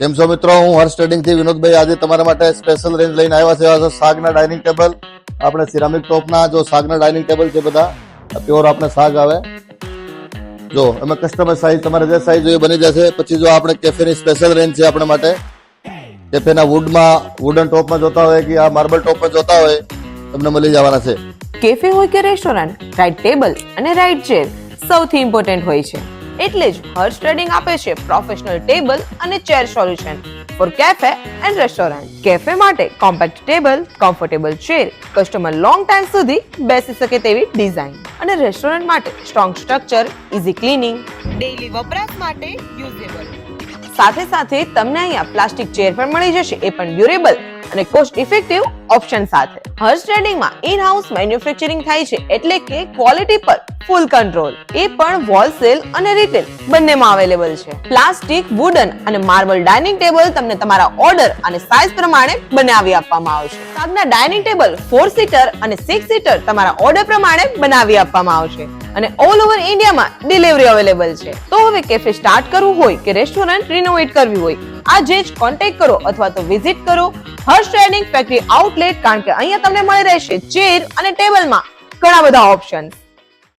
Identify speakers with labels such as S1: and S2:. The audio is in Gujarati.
S1: કેમ છો મિત્રો, હું હર્ષ ટ્રેડિંગ થી વિનોદભાઈ આજે તમારા માટે સ્પેશિયલ રેન્જ લઈને આવ્યા છે. સાગના ડાઇનિંગ ટેબલ, આપણે સિરામિક ટોપના જો સાગના ડાઇનિંગ ટેબલ છે, બધા પ્યોર આપણે સાગ આવે. જો એમાં કસ્ટમર સાઈઝ તમારે જે સાઈઝ જોઈએ બની જશે. પછી જો આપણે કેફેની સ્પેશિયલ રેન્જ છે આપણા માટે. કેફેના વુડન ટોપમાં જોતા હોય કે આ માર્બલ ટોપમાં જોતા હોય તમને મળી જવાના છે.
S2: કેફે હોય કે રેસ્ટોરન્ટ, રાઈટ ટેબલ અને રાઈટ ચેર સૌથી ઇમ્પોર્ટન્ટ હોય છે. એટલે જ હર્ષ ટ્રેડિંગ આપે છે પ્રોફેશનલ ટેબલ અને chair solution for cafe and restaurant. કેફે માટે compact table, comfortable chair, customer long time સુધી બેસી શકે તેવી ડિઝાઇન, અને રેસ્ટોરન્ટ માટે strong structure, easy cleaning, daily વપરાશ માટે યુઝેબલ. સાથે તમને અહીંયા પ્લાસ્ટિક ચેર પણ મળી જશે, એ પણ ડ્યુરેબલ અને કોસ્ટ ઇફેક્ટિવ ઓપ્શન સાથે. હર્ષ ટ્રેડિંગમાં ઇન હાઉસ મેન્યુફેક્ચરિંગ થાય છે, એટલે કે ક્વોલિટી પર ફૂલ કંટ્રોલ, એ પણ હોલસેલ અને રિટેલ બંનેમાં અવેલેબલ છે. પ્લાસ્ટિક, વુડન અને માર્બલ ડાઇનિંગ ટેબલ તમને તમારા ઓર્ડર અને સાઇઝ પ્રમાણે બનાવી આપવામાં આવશે. સાગના ડાઇનિંગ ટેબલ 4 સીટર અને 6 સીટર તમારા ઓર્ડર પ્રમાણે બનાવી આપવામાં આવશે અને ઓલ ઓવર ઇન્ડિયામાં ડિલિવરી અવેલેબલ છે. તો હવે કેફે સ્ટાર્ટ કરવું હોય કે રેસ્ટોરન્ટ રિનોવેટ કરવી હોય, આજે જ કોન્ટેક્ટ કરો અથવા તો વિઝિટ કરો હર્ષ ટ્રેડિંગ ફેક્ટરી આઉટલેટ, કારણ કે અહીંયા તમને મળી રહેશે ચેર અને ટેબલમાં ઘણા બધા ઓપ્શન.